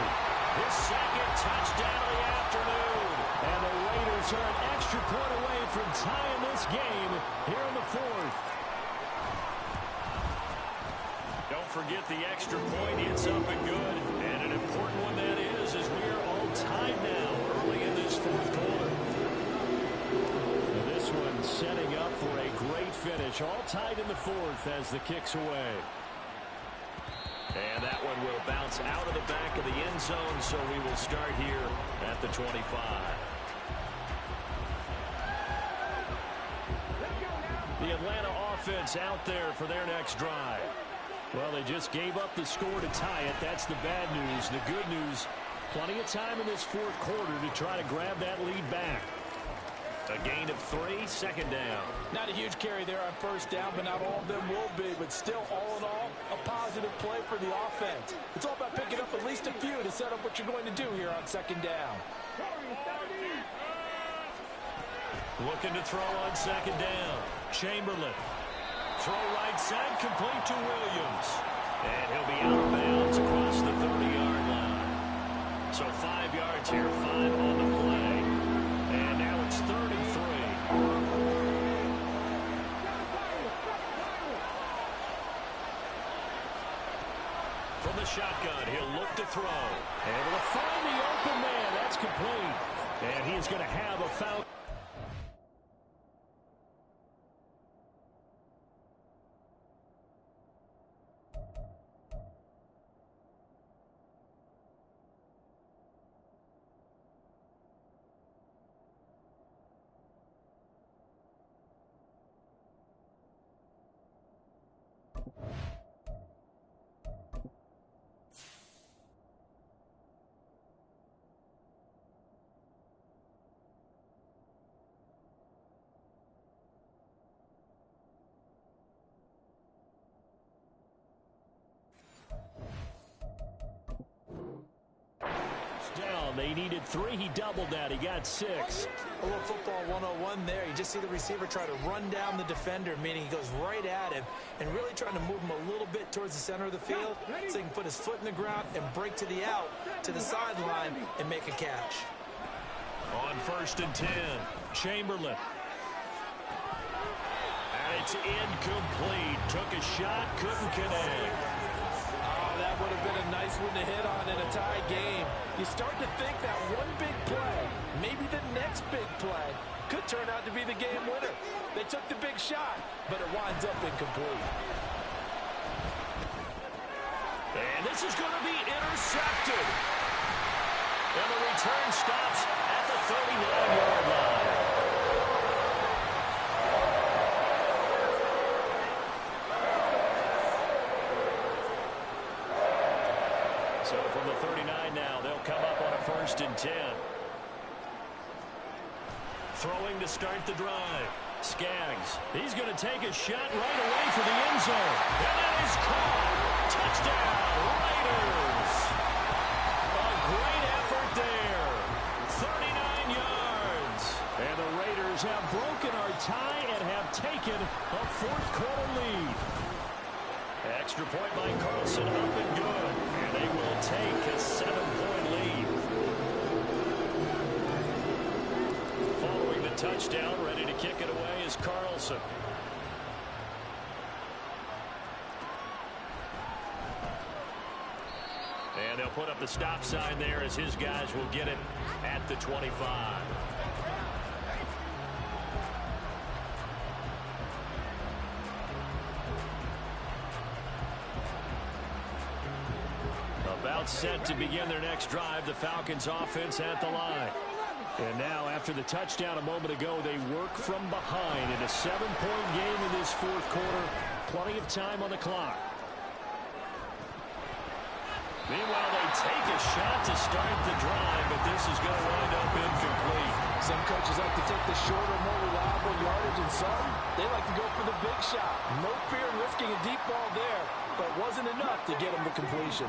His 2nd touchdown of the afternoon. And the Raiders are an extra point away from tying this game here in the 4th. Don't forget the extra point. It's up and good. And an important one that is as we are all tied now early in this 4th quarter. And this one setting up for a great finish. All tied in the 4th as the kick's away. And that one will bounce out of the back of the end zone, so we will start here at the 25. The Atlanta offense out there for their next drive. Well, they just gave up the score to tie it. That's the bad news. The good news, plenty of time in this 4th quarter to try to grab that lead back. A gain of 3, 2nd down. Not a huge carry there on 1st down, but not all of them will be. But still, all in all, a positive play for the offense. It's all about picking up at least a few to set up what you're going to do here on 2nd down. Looking to throw on 2nd down. Chamberlain. Throw right side, complete to Williams. And he'll be out of bounds across the 30-yard line. So 5 yards here, 5 on the play. And now it's 3rd and 3. From the shotgun, he'll look to throw. Able to find the open man. That's complete. And he's going to have a foul. They needed 3. He doubled that. He got 6. A little football 101 there. You just see the receiver try to run down the defender, meaning he goes right at him and really trying to move him a little bit towards the center of the field so he can put his foot in the ground and break to the out, to the sideline, and make a catch. On 1st and 10, Chamberlain. And it's incomplete. Took a shot, couldn't connect. That would have been a nice one to hit on in a tie game. You start to think that one big play, maybe the next big play, could turn out to be the game winner. They took the big shot, but it winds up incomplete. And this is going to be intercepted. And the return stops at the 39-yard line. So from the 39 now, they'll come up on a 1st and 10. Throwing to start the drive. Skaggs, he's going to take a shot right away for the end zone. And that is caught. Touchdown, Raiders. A great effort there. 39 yards. And the Raiders have broken our tie and have taken a 4th quarter lead. Extra point by Carlson, up and good. And they will take a 7-point lead. Following the touchdown, ready to kick it away is Carlson. And they'll put up the stop sign there as his guys will get it at the 25. About set to begin their next drive, the Falcons offense at the line. And now, after the touchdown a moment ago, they work from behind in a 7-point game in this 4th quarter. Plenty of time on the clock. Meanwhile, they take a shot to start the drive, but this is going to wind up incomplete. Some coaches like to take the shorter, more reliable yardage, and some, they like to go for the big shot. No fear in risking a deep ball there, but it wasn't enough to get him to completion.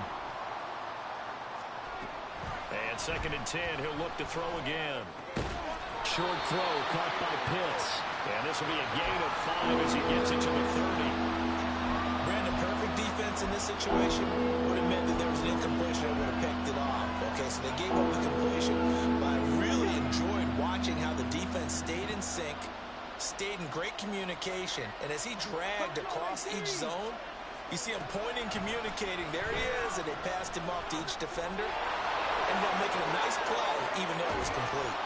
And 2nd and 10, he'll look to throw again. Short throw caught by Pitts. And this will be a gain of 5 as he gets it to the 30. Brandon, perfect defense in this situation would have meant that there was an incompletion that would have picked it off. Okay, so they gave up the completion, but I really enjoyed watching how the defense stayed in sync, stayed in great communication, and as he dragged across each zone, you see him pointing, communicating. There he is, and they passed him off to each defender. Ended up making a nice play, even though it was complete.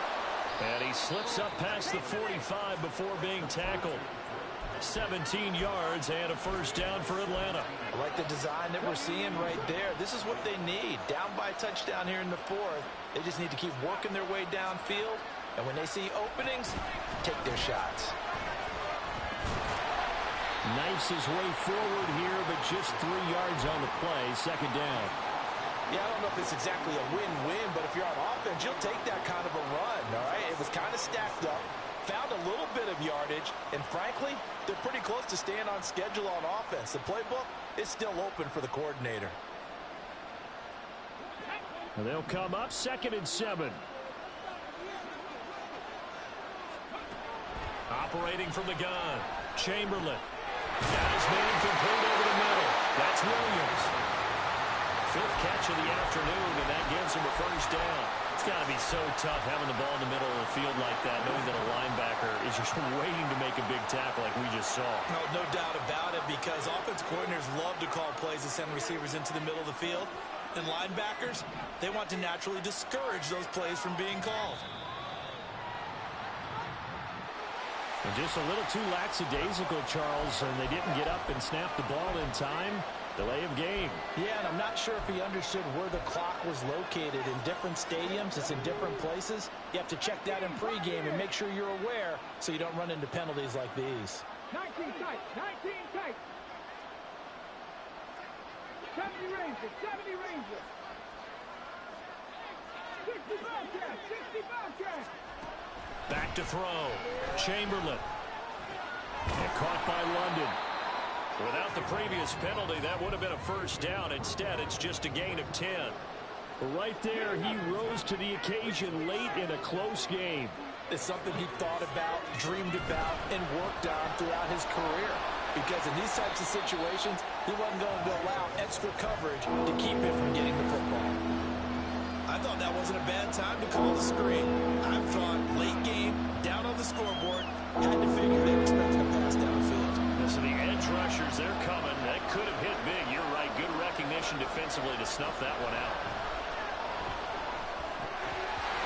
And he slips up past the 45 before being tackled. 17 yards and a 1st down for Atlanta. I like the design that we're seeing right there. This is what they need. Down by a touchdown here in the 4th. They just need to keep working their way downfield. And when they see openings, take their shots. Knifes his way forward here, but just 3 yards on the play. 2nd down. Yeah, I don't know if it's exactly a win-win, but if you're on offense, you'll take that kind of a run, all right? It was kind of stacked up, found a little bit of yardage, and frankly, they're pretty close to staying on schedule on offense. The playbook is still open for the coordinator. And they'll come up 2nd and 7. Operating from the gun, Chamberlain. Got his man complete over the middle. That's Williams. 5th catch of the afternoon, and that gives him a 1st down. It's got to be so tough having the ball in the middle of the field like that, knowing that a linebacker is just waiting to make a big tackle like we just saw. No doubt about it, because offensive coordinators love to call plays and send receivers into the middle of the field. And linebackers, they want to naturally discourage those plays from being called. And just a little too lackadaisical, Charles, and they didn't get up and snap the ball in time. Delay of game. Yeah, and I'm not sure if he understood where the clock was located. In different stadiums, it's in different places. You have to check that in pregame and make sure you're aware so you don't run into penalties like these. 19 tight, 19 tight. 70 Rangers, 70 Rangers. 60 Bobcats, 60 Bobcats. Back to throw. Chamberlain. And caught by London. Without the previous penalty, that would have been a 1st down. Instead, it's just a gain of 10. Right there, he rose to the occasion late in a close game. It's something he thought about, dreamed about, and worked on throughout his career. Because in these types of situations, he wasn't going to allow extra coverage to keep him from getting the football. I thought that wasn't a bad time to call the screen. I thought late game, down on the scoreboard, had to figure they were expecting a pass downfield. So the edge rushers, they're coming. That could have hit big. You're right. Good recognition defensively to snuff that one out.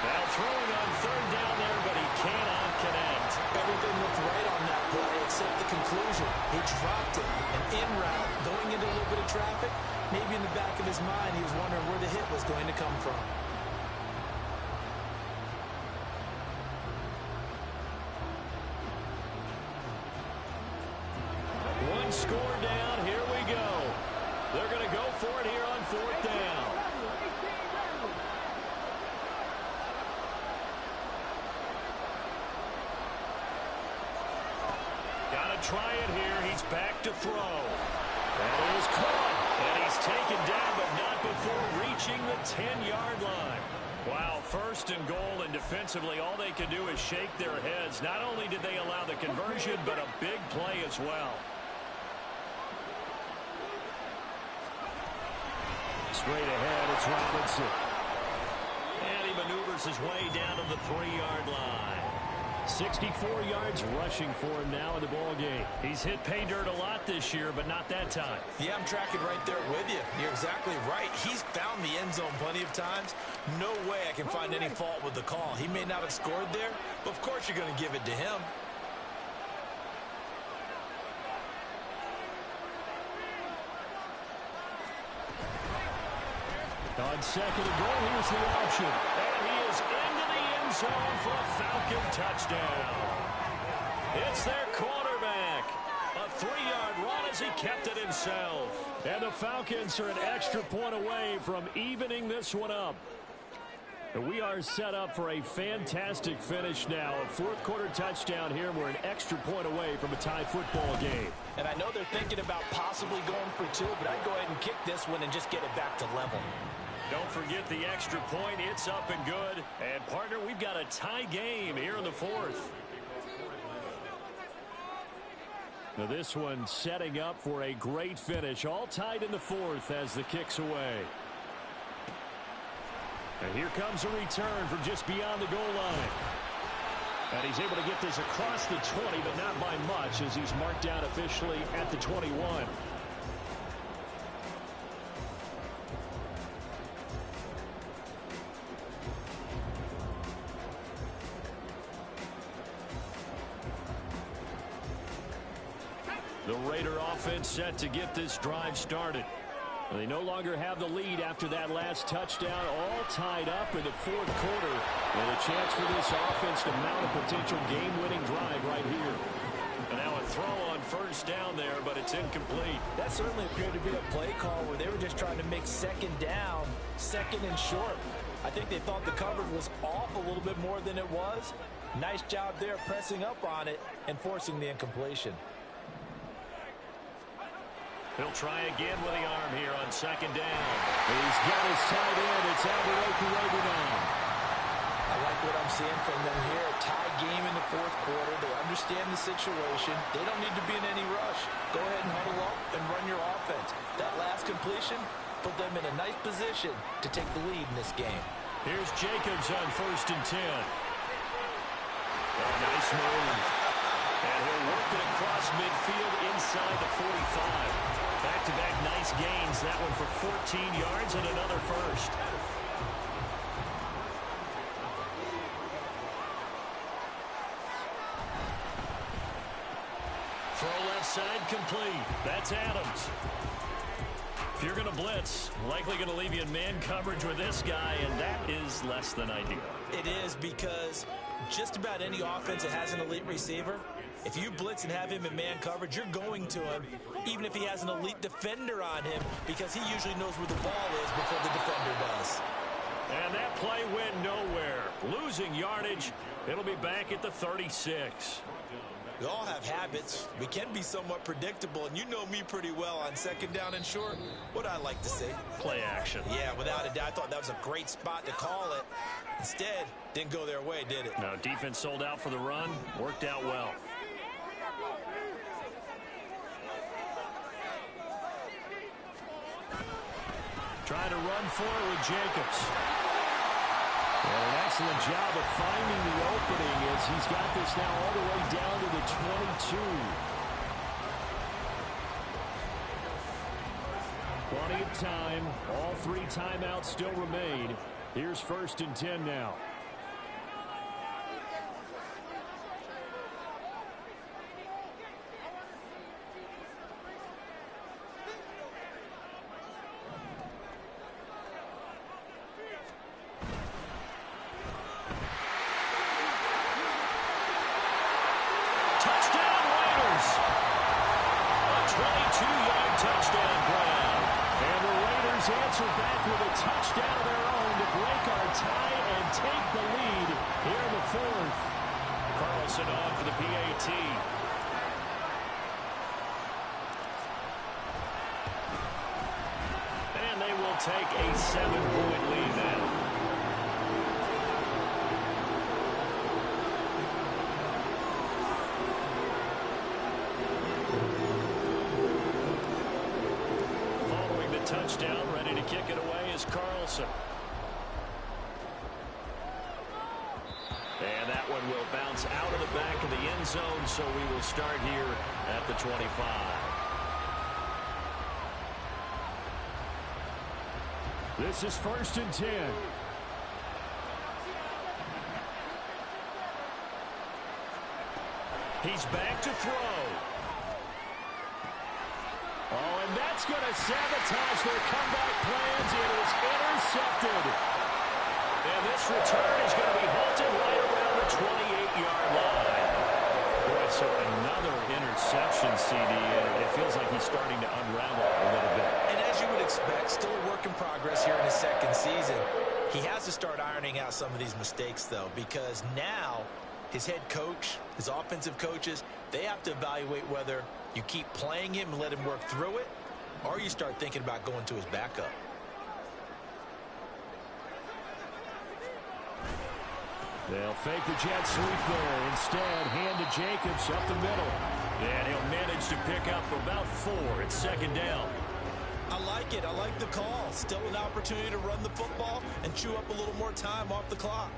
Now throwing on 3rd down there, but he cannot connect. Everything looked right on that play except the conclusion. He dropped it. An in route, going into a little bit of traffic. Maybe in the back of his mind, he was wondering where the hit was going to come from. One score down. Here we go. They're going to go for it here on 4th down. try it here. He's back to throw. That is caught. And he's taken down, but not before reaching the 10-yard line. Wow, first and goal, and defensively, all they can do is shake their heads. Not only did they allow the conversion, but a big play as well. Straight ahead, it's Robinson. And he maneuvers his way down to the 3-yard line. 64 yards rushing for him now in the ball game. He's hit pay dirt a lot this year, but not that time. Yeah, I'm tracking right there with you. You're exactly right. He's found the end zone plenty of times. No way I can find any fault with the call. He may not have scored there, but of course you're going to give it to him. On second and goal, here's the option. And he is into the end zone for a Falcon touchdown. It's their quarterback. A 3-yard run as he kept it himself. And the Falcons are an extra point away from evening this one up. And we are set up for a fantastic finish now. A fourth-quarter touchdown here. We're an extra point away from a tie football game. And I know they're thinking about possibly going for 2, but I'd go ahead and kick this one and just get it back to level. Don't forget the extra point. It's up and good. And, partner, we've got a tie game here in the fourth. Now this one setting up for a great finish. All tied in the fourth as the kick's away. And here comes a return from just beyond the goal line. And he's able to get this across the 20, but not by much as he's marked down officially at the 21. The Raider offense set to get this drive started. They no longer have the lead after that last touchdown, all tied up in the fourth quarter. And a chance for this offense to mount a potential game-winning drive right here. And now a throw on first down there, but it's incomplete. That certainly appeared to be a play call where they were just trying to make second down, second and short. I think they thought the coverage was off a little bit more than it was. Nice job there pressing up on it and forcing the incompletion. He'll try again with the arm here on second down. He's got his tight end. It's Alvarez now. I like what I'm seeing from them here. A tie game in the fourth quarter. They understand the situation. They don't need to be in any rush. Go ahead and huddle up and run your offense. That last completion put them in a nice position to take the lead in this game. Here's Jacobs on first and 10. Oh, nice move. And he'll work it across midfield inside the 45. Back-to-back nice gains. That one for 14 yards and another first. Throw left side complete. That's Adams. If you're going to blitz, likely going to leave you in man coverage with this guy, and that is less than ideal. It is because just about any offense that has an elite receiver, if you blitz and have him in man coverage, you're going to him, even if he has an elite defender on him, because he usually knows where the ball is before the defender does. And that play went nowhere. Losing yardage. It'll be back at the 36. We all have habits. We can be somewhat predictable, and you know me pretty well on second down and short. What I like to see? Play action. Yeah, without a doubt. I thought that was a great spot to call it. Instead, didn't go their way, did it? No, defense sold out for the run. Worked out well. Trying to run forward with Jacobs. And an excellent job of finding the opening as he's got this now all the way down to the 22. Plenty of time. All 3 timeouts still remain. Here's first and 10 now. Answer back with a touchdown of their own to break our tie and take the lead here in the fourth. Carlson on for the PAT. will take a 7-point lead now. Following the touchdown, ready to kick it away is Carlson. And that one will bounce out of the back of the end zone, so we will start here at the 25. This is 1st and 10. He's back to throw. Oh, and that's going to sabotage their comeback plans. It is intercepted. And this return is going to be halted right around the 28-yard line. Boy, so another interception, CD. It feels like he's starting to unravel a little bit. And as you would expect, still a work in progress here in his second season. He has to start ironing out some of these mistakes, though, because now his head coach, his offensive coaches, they have to evaluate whether you keep playing him and let him work through it, or you start thinking about going to his backup. They'll fake the jet sweep there. Instead, hand to Jacobs up the middle. And he'll manage to pick up about 4. It's 2nd down. I like it. I like the call. Still an opportunity to run the football and chew up a little more time off the clock.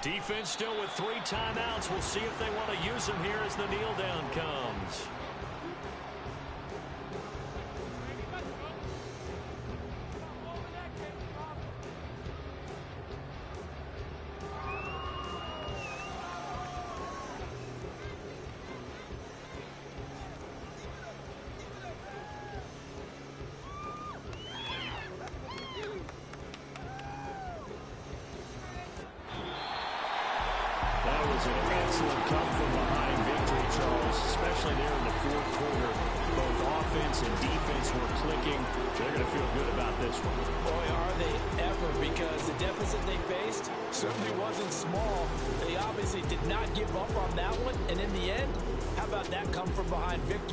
Defense still with 3 timeouts. We'll see if they want to use them here as the kneel down comes. That was an excellent come from behind victory, Charles, especially there in the 4th quarter. Both offense and defense were clicking. They're going to feel good about this one. Boy, are they ever, because the deficit they faced certainly wasn't small. They obviously did not give up on that one, and in the end, how about that come from behind victory?